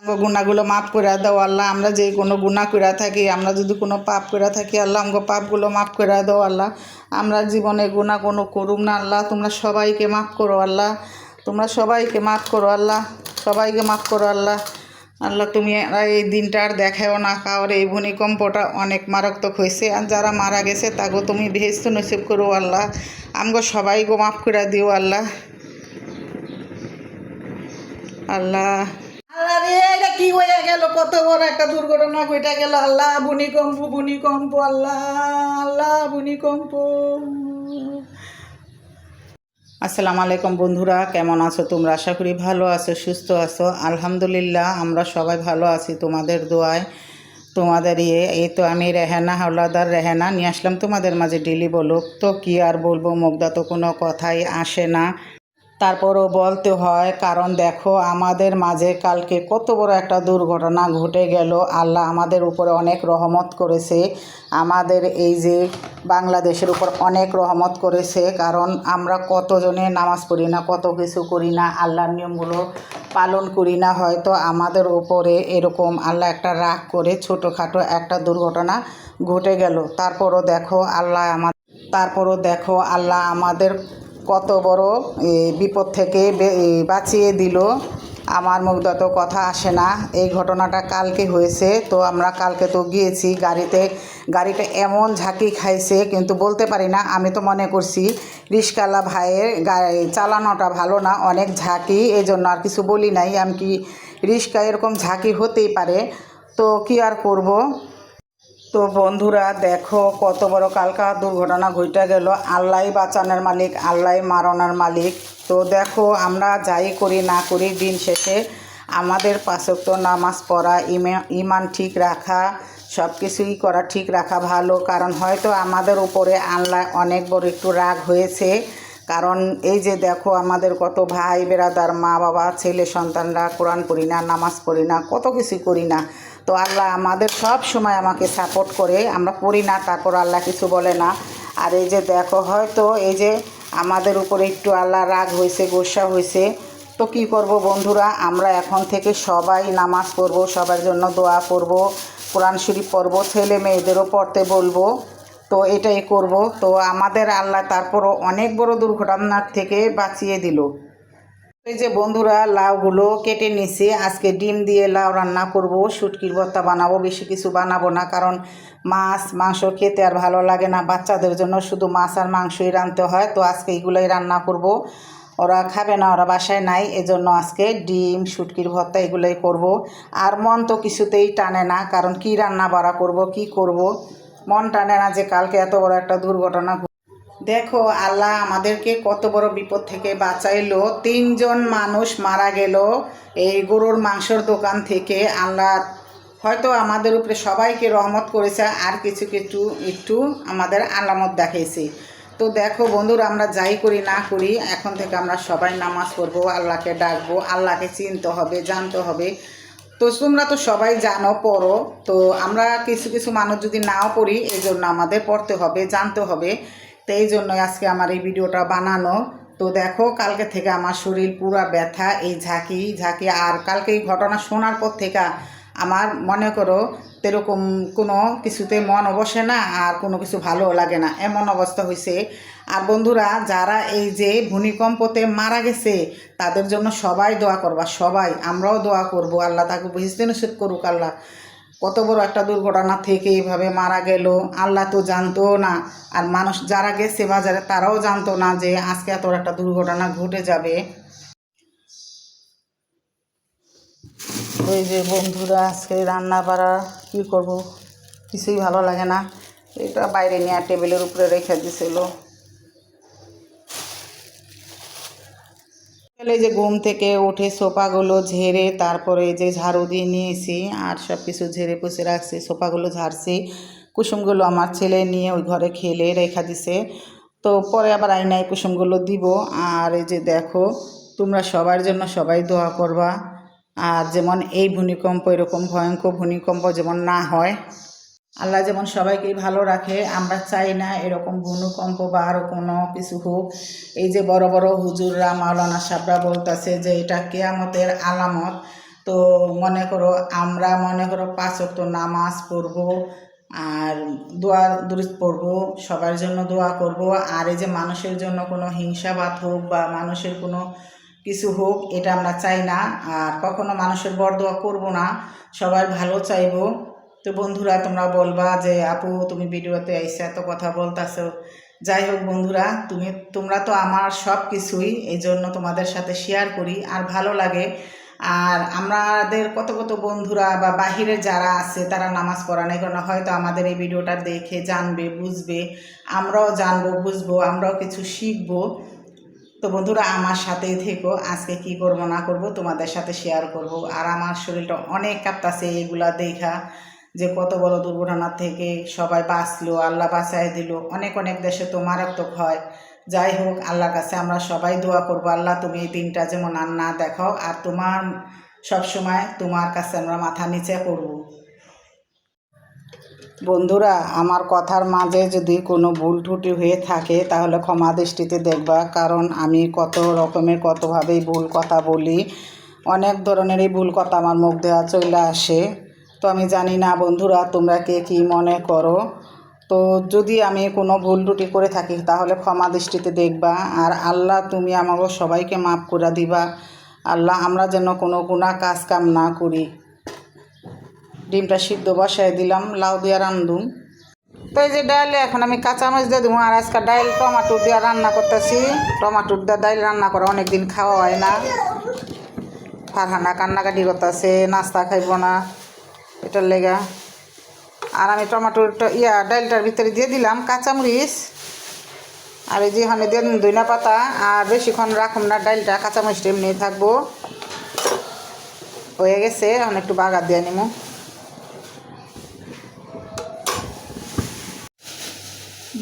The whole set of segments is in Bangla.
গুনাহগুলো মাফ করে দাও আল্লাহ। আমরা যে কোনো গুনাহ করে থাকি, আমরা যদি কোনো পাপ করে থাকি আল্লাহ, আমাকে পাপগুলো মাফ করে দাও আল্লাহ। আমরা জীবনে গুনাহ কোনো করুম না আল্লাহ। তোমরা সবাইকে মাফ করো আল্লাহ, তোমরা সবাইকে মাফ করো আল্লাহ, সবাইকে মাফ করো আল্লাহ। আল্লাহ তুমি এই দিনটা আর দেখাও না কাউর। এই ভূমিকম্পটা অনেক মারাত্মক হয়েছে, আর যারা মারা গেছে তাকেও তুমি বেহেশত নসিব করো আল্লাহ। আমাকে সবাইকে মাফ করে দিও আল্লাহ। আল্লাহ আল্লাহ রে, এটা কি হয়ে গেল? কত বড় একটা দুর্ঘটনা ঘটে গেল আল্লাহ। ভূমিকম্প, ভূমিকম্প আল্লাহ, আল্লাহ ভূমিকম্প। আসসালামু আলাইকুম বন্ধুরা, কেমন আছো তোমরা? আশা করি ভালো আছো, সুস্থ আছো। আলহামদুলিল্লাহ আমরা সবাই ভালো আছি তোমাদের দোয়ায়, তোমাদের এই তো আমি রেহানা হাওলাদার রেহানা নিয়ে আসলাম তোমাদের মাঝে ডেলি ব্লগ। তো কি আর বলবো, মুগ্ধা তো কোনো কথাই আসে না, তারপরও বলতে হয়। কারণ দেখো আমাদের মাঝে কালকে কত বড় একটা দুর্ঘটনা ঘটে গেল। আল্লাহ আমাদের উপরে অনেক রহমত করেছে, আমাদের এই যে বাংলাদেশের উপর অনেক রহমত করেছে। কারণ আমরা কতজনে নামাজ পড়ি না, কত কিছু করি না, আল্লাহর নিয়মগুলো পালন করি না, হয়তো আমাদের উপরে এরকম আল্লাহ একটা রাগ করে ছোটোখাটো একটা দুর্ঘটনা ঘটে গেল। তারপরও দেখো আল্লাহ আমাদের কত বড় বিপদ থেকে বাঁচিয়ে দিল। আমার মুগ্ধা তো কথা আসে না। এই ঘটনাটা কালকে হয়েছে, তো আমরা কালকে তো গিয়েছি গাড়িটা এমন ঝাঁকি খাইছে, কিন্তু বলতে পারি না। আমি তো মনে করছি রিস্কাওয়ালা ভাইয়ের গাড়ি চালানোটা ভালো না, অনেক ঝাঁকি, এই জন্য আর কিছু বলি নাই। আমি কি রিস্কা এরকম ঝাঁকি হতেই পারে, তো কি আর করব। তো বন্ধুরা দেখো কত বড় কালকা দুর্ঘটনা ঘটে গেল। আল্লাহ বাঁচানোর মালিক, আল্লাহ মারণার মালিক। তো দেখো আমরা যাই করি না করি, দিন শেষে আমাদের 5 ওয়াক্ত নামাজ পড়া, ইমান ঠিক রাখা, সব কিছুই করা ঠিক রাখা ভালো। কারণ হয়তো আমাদের উপরে আল্লাহ অনেক বড় একটু রাগ হয়েছে। কারণ এই যে দেখো আমাদের কত ভাই বেরাদার, মা বাবা, ছেলে সন্তানরা কোরআন পড়ি না, নামাজ পড়ি না, কত কিছু করি না। তো আল্লাহ আমাদের সব সময় আমাকে সাপোর্ট করে। আমরা পড়ি না, তারপর আল্লাহ কিছু বলে না। আর এই যে দেখো হয়তো এই যে আমাদের উপরে একটু আল্লাহ রাগ হয়েছে, গোসা হয়েছে। তো কি করব বন্ধুরা, আমরা এখন থেকে সবাই নামাজ পড়ব, সবার জন্য দোয়া করব, কোরআন শরীফ পড়ব, ছেলে মেয়েদেরও পড়তে বলবো। তো এটাই করব। তো আমাদের আল্লাহ তারপরও অনেক বড় দুর্ঘটনার থেকে বাঁচিয়ে দিল। এই যে বন্ধুরা লাউগুলো কেটে নিছি, আজকে ডিম দিয়ে লাউ রান্না করব, শুটকির ভর্তা বানাবো, বেশি কিছু বানাবো না। কারণ মাছ মাংস খেতে আর ভালো লাগে না, বাচ্চাদের জন্য শুধু মাছ আর মাংসই রাঁধতে হয়। তো আজকে এইগুলোই রান্না করব, ওরা খাবে না, ওরা বাসায় নাই, এজন্য আজকে ডিম শুটকির ভর্তা এগুলোই করব। আর মন তো কিছুতেই টানে না, কারণ কি রান্না বাড়া করব, কি করব, মন টানে না যে কালকে এত বড় একটা দুর্ঘটনা। দেখো আল্লাহ আমাদেরকে কত বড় বিপদ থেকে বাঁচাইলো। 3 জন মানুষ মারা গেল এই গরুর মাংসের দোকান থেকে। আল্লাহ হয়তো আমাদের উপরে সবাইকে রহমত করেছে, আর কিছু কিছু একটু আমাদের আলামত দেখাইছে। তো দেখো বন্ধুরা, আমরা যাই করি না করি, এখন থেকে আমরা সবাই নামাজ পড়বো, আল্লাহকে ডাকবো, আল্লাহকে চিনতে হবে, জানতে হবে। তো তোমরা তো সবাই জানো, পড়ো। তো আমরা কিছু কিছু মানুষ যদি নাও পড়ি, এই জন্য আমাদের পড়তে হবে, জানতে হবে। তো এই জন্যই আজকে আমার এই ভিডিওটা বানানো। তো দেখো কালকে থেকে আমার শরীর পুরা ব্যথা, এই ঝাঁকি ঝাঁকি। আর কালকে এই ঘটনা শোনার পর থেকে আমার মনে করো এরকম কোনো কিছুতে মন বসে না, আর কোনো কিছু ভালো লাগে না, এমন অবস্থা হয়েছে। আর বন্ধুরা যারা এই যে ভূমিকম্পতে মারা গেছে তাদের জন্য সবাই দোয়া করবা, সবাই আমরাও দোয়া করব, আল্লাহ তাকে বুঝতে নিষেধ করুক। আল্লাহ কত বড় একটা দুর্ঘটনা থেকে এইভাবে মারা গেল, আল্লাহ তো জানতো না। আর মানুষ যারা গেছে বাজারে তারাও জানতো না যে আজকে এত একটা দুর্ঘটনা ঘটে যাবে। ওই যে বন্ধুরা আজকে রান্না বাড়া কী করব, কিছুই ভালো লাগে না। এটা বাইরে নিয়ে টেবিলের উপরে রেখে দিছিল। এই যে ঘুম থেকে উঠে সোফাগুলো ঝেড়ে তারপরে এই যে ঝাড়ু দিয়ে নিয়েছি, আর সব কিছু ঝেড়ে পুষে রাখছি, সোফাগুলো ঝাড়ছি। কুসুমগুলো আমার ছেলে নিয়ে ওই ঘরে খেলে রেখা দিছে। তো পরে আবার আয়নায় কুসুমগুলো দিব। আর এই যে দেখো তোমরা সবার জন্য সবাই দোয়া করবা, আর যেমন এই ভূমিকম্প এরকম ভয়ঙ্কর ভূমিকম্প যেমন না হয়, আল্লাহ যেমন সবাইকেই ভালো রাখে, আমরা চাই না এরকম ভূমিকম্প বা আরও কোনো কিছু হোক। এই যে বড় বড় হুজুররা মাওলানা সাহেবরা বলতেছে যে এটা কেয়ামতের আলামত। তো মনে করো আমরা মনে করো 5 ওয়াক্ত নামাজ পড়বো আর দোয়া দুরূদ পড়বো, সবার জন্য দোয়া করব। আর এই যে মানুষের জন্য কোনো হিংসাবাদ হোক বা মানুষের কোনো কিছু হোক, এটা আমরা চাই না। আর কখনো মানুষের বরদোয়া করব না, সবার ভালো চাইবো। তো বন্ধুরা তোমরা বলবা যে আপু তুমি ভিডিওতে আইসা এত কথা বলতাছো। যাই হোক বন্ধুরা, তোমরা তো আমার সব কিছুই, এই জন্য তোমাদের সাথে শেয়ার করি আর ভালো লাগে। আর আমাদের কত কত বন্ধুরা বা বাহিরে যারা আছে তারা নামাজ পড়া নাই, কারণ হয়তো আমাদের এই ভিডিওটা দেখে জানবে, বুঝবে, আমরাও জানবো, বুঝবো, আমরাও কিছু শিখবো। তো বন্ধুরা আমার সাথেই থেকো, আজকে কি করব না করব তোমাদের সাথে শেয়ার করব। আর আমার শরীরটা অনেক কাঁপতাছে এগুলা দেখা, যে কত বড় দুর্ঘটনার থেকে সবাই বাঁচলো, আল্লাহ বাঁচায় দিল। অনেক অনেক দেশে তো মারাত্মক হয়। যাই হোক, আল্লাহর কাছে আমরা সবাই দোয়া করবো, আল্লাহ তুমি এই দিনটা যেমন আর না দেখাও। আর তোমার সবসময় তোমার কাছে আমরা মাথা নিচে করব। বন্ধুরা আমার কথার মাঝে যদি কোনো ভুল ত্রুটি হয়ে থাকে তাহলে ক্ষমা দৃষ্টিতে দেখবা, কারণ আমি কত রকমের কতভাবেই ভুল কথা বলি, অনেক ধরনেরই ভুল কথা আমার মুখ দেওয়া চলে আসে। তো আমি জানি না বন্ধুরা তোমরা কে কী মনে করো। তো যদি আমি কোনো ভুল ত্রুটি করে থাকি তাহলে ক্ষমা দৃষ্টিতে দেখবা। আর আল্লাহ তুমি আমাকে সবাইকে মাফ করে দিবা। আল্লাহ আমরা যেন কোনো গুনাহ কাজ কাম না করি। ডিমটা সিদ্ধ বসাই দিলাম, লাউ দিয়ে রান্ধুম। তো এই যে ডাইলে এখন আমি কাঁচামরিচ দিয়ে দেবো। আর আজকে ডাইল টমাটো দিয়ে রান্না করতেছি। টমাটো দিয়ে ডাইল রান্না করে অনেক দিন খাওয়া হয় না। ফারহানা কান্নাকাটি করতেছে, নাস্তা খাইব না, এটার লেগা। আর আমি টমাটোটা ডাইলটার ভিতরে দিয়ে দিলাম কাঁচামরিচ। আর এই যে এখানে দিয়ে ধনিয়া পাতা। আর বেশিক্ষণ রাখুন না, ডাইলটা কাঁচামরিচটা এমনি থাকবো। হয়ে গেছে, এখন একটু বাগার দিয়ে নিমু।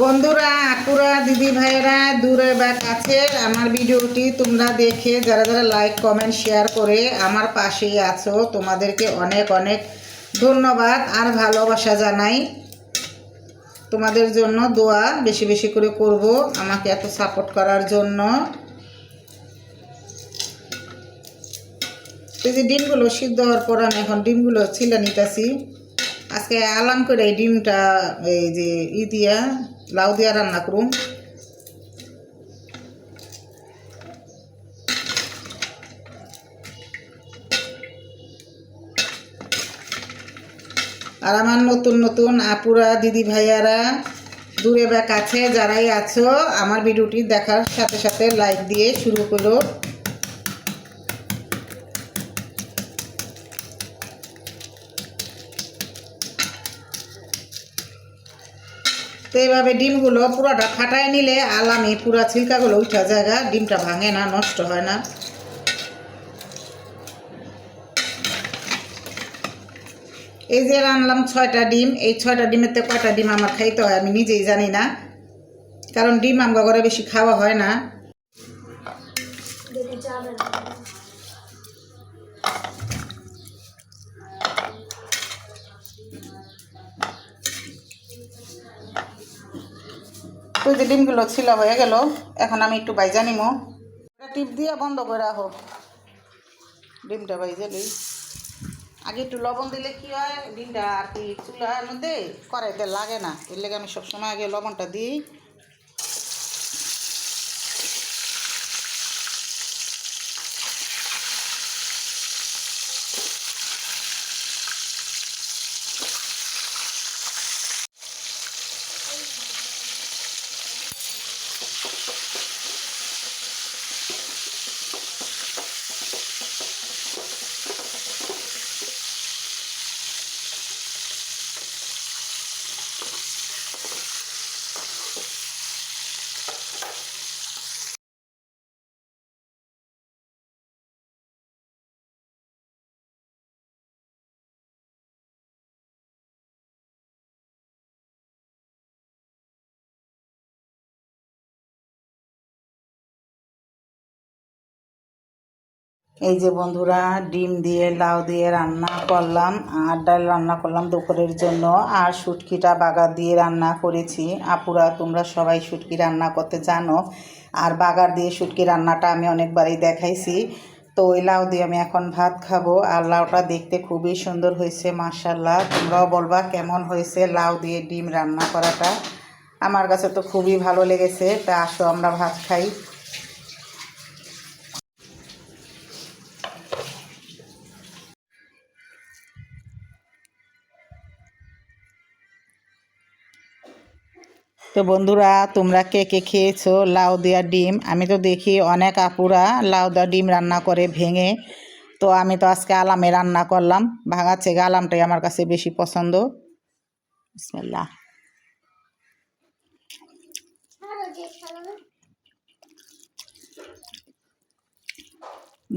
বন্ধুরা, আপুরা, দিদি ভাইয়েরা, দূরে বা কাছে আমার ভিডিওটি তোমরা দেখে যারা যারা লাইক কমেন্ট শেয়ার করে আমার পাশেই আছো, তোমাদেরকে অনেক অনেক ধন্যবাদ আর ভালোবাসা জানাই। তোমাদের জন্য দোয়া বেশি বেশি করে করব, আমাকে এত সাপোর্ট করার জন্য। এই যে ডিমগুলো সিদ্ধ হওয়ার পর আমি এখন ডিমগুলো ছিলে নিতেছি। আজকে আলাম করে এই ডিমটা এই যে দিয়া লাউ দিয়া রান্না করুন। আর আমার নতুন নতুন আপুরা, দিদি ভাইয়ারা, দূরে বা কাছে যারাই আছো আমার ভিডিওটি দেখার সাথে সাথে লাইক দিয়ে শুরু করো। তো এইভাবে ডিমগুলো পুরোটা ফাটায় নিলে আলামে পুরা ছিলকাগুলো উঠা জায়গা, ডিমটা ভাঙে না, নষ্ট হয় না। এই যে রানলাম 6টা ডিম। এই 6টা ডিমেতে কয়টা ডিম আমার খাইতে হয় আমি নিজেই জানি না, কারণ ডিম আমার ঘরে বেশি খাওয়া হয় না। তো যে ডিমগুলো ছিল হয়ে গেল, এখন আমি একটু বাইজা নিমো। টিপ দিয়ে বন্ধ করে রাখো, ডিমটা বাইজা দিই। আগে একটু লবণ দিলে কি হয়, ডিমটা আর কি চুলার মধ্যে কড়াইতে লাগে না, এর লেগে আমি সবসময় আগে লবণটা দিই। এই যে বন্ধুরা, ডিম দিয়ে লাউ দিয়ে রান্না করলাম আর ডাল রান্না করলাম দুপুরের জন্য। আর শুটকিটা বাগার দিয়ে রান্না করেছি। আপুরা তোমরা সবাই শুটকি রান্না করতে জানো, আর বাগার দিয়ে শুটকি রান্নাটা আমি অনেকবারই দেখাইছি। তো ওই লাউ দিয়ে আমি এখন ভাত খাবো। আর লাউটা দেখতে খুবই সুন্দর হয়েছে মাশাআল্লাহ। তোমরাও বলবা কেমন হয়েছে লাউ দিয়ে ডিম রান্না করাটা। আমার কাছে তো খুবই ভালো লেগেছে। তা আসো আমরা ভাত খাই। তো বন্ধুরা, তোমরা কে কে খেয়েছো লাউ দেওয়া ডিম? আমি তো দেখি অনেক আপুরা লাউ দেওয়া ডিম রান্না করে ভেঙে। তো আমি তো আজকে আলামে রান্না করলাম। ভাঙা থেকে আলামটাই আমার কাছে বেশি পছন্দ। বিসমিল্লাহ।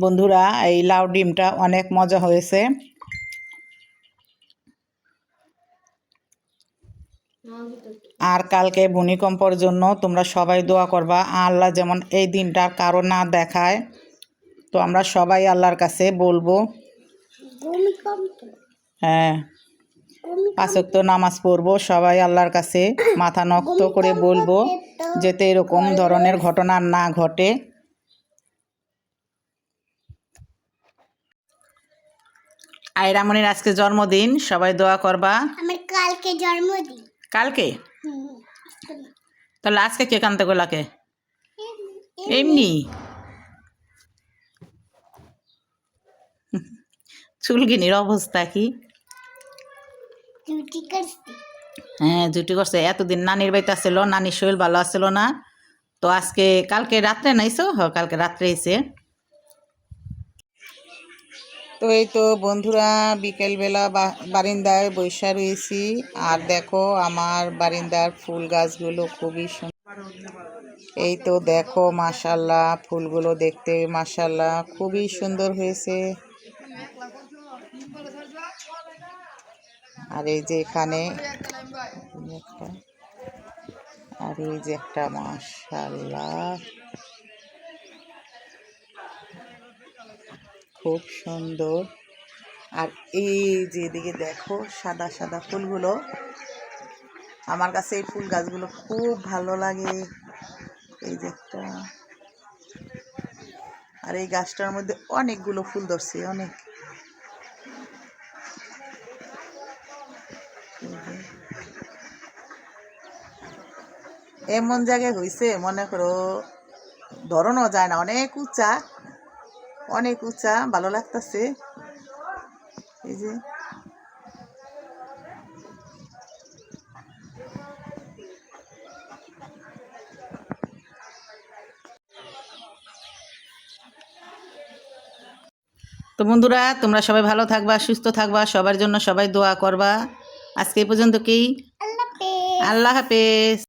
বন্ধুরা, এই লাউ ডিমটা অনেক মজা হয়েছে। আর কালকে ভূমিকম্পর জন্য তোমরা সবাই দোয়া করবা, আল্লাহ যেমন এই দিনটা কারো না দেখায়। তো আমরা সবাই আল্লাহর কাছে বলবো। হ্যাঁ, 5 ওয়াক্ত নামাজ পড়বো, সবাই আল্লাহর কাছে মাথা নত করে বলবো যাতে এরকম ধরনের ঘটনা না ঘটে। আইরামনির আজকে জন্মদিন, সবাই দোয়া করবা। আমার কালকে জন্মদিন। কালকে? তাহলে আজকে কে কানতে গোলাকে? এমনি চুলগিনির অবস্থা কি? হ্যাঁ, জুটি করছে। এতদিন নানির বাড়িতে আসছিল, নানির শরীর ভালো আসছিল না। তো আজকে কালকে রাত্রে নাইছো? কালকে রাত্রে এসে। তো এই তো বন্ধুরা, বিকেলবেলা বারিন্দায় বৈশা রয়েছি। আর দেখো আমার বারিন্দার ফুল গাছগুলো খুবই সুন্দর। এই তো দেখো মাশাআল্লাহ, ফুলগুলো দেখতে মাশাআল্লাহ খুবই সুন্দর হয়েছে। আর এই যে এখানে আর এই যে একটা মাশাআল্লাহ খুব সুন্দর। আর এই যে এদিকে দেখো সাদা সাদা ফুলগুলো, আমার কাছে এই ফুল গাছগুলো খুব ভালো লাগে। এই যে একটা, আর এই গাছটার মধ্যে অনেকগুলো ফুল ধরছে, অনেক। এমন জায়গায় হয়েছে মনে করো ধরনও যায় না, অনেক উঁচা, অনেক উঁচা, ভালো লাগতেছে। এই যে তো বন্ধুরা, তোমরা সবাই ভালো থাকবা, সুস্থ থাকবা, সবার জন্য সবাই দোয়া করবা। আজকে এই পর্যন্ত কি? আল্লাহ হাফেজ।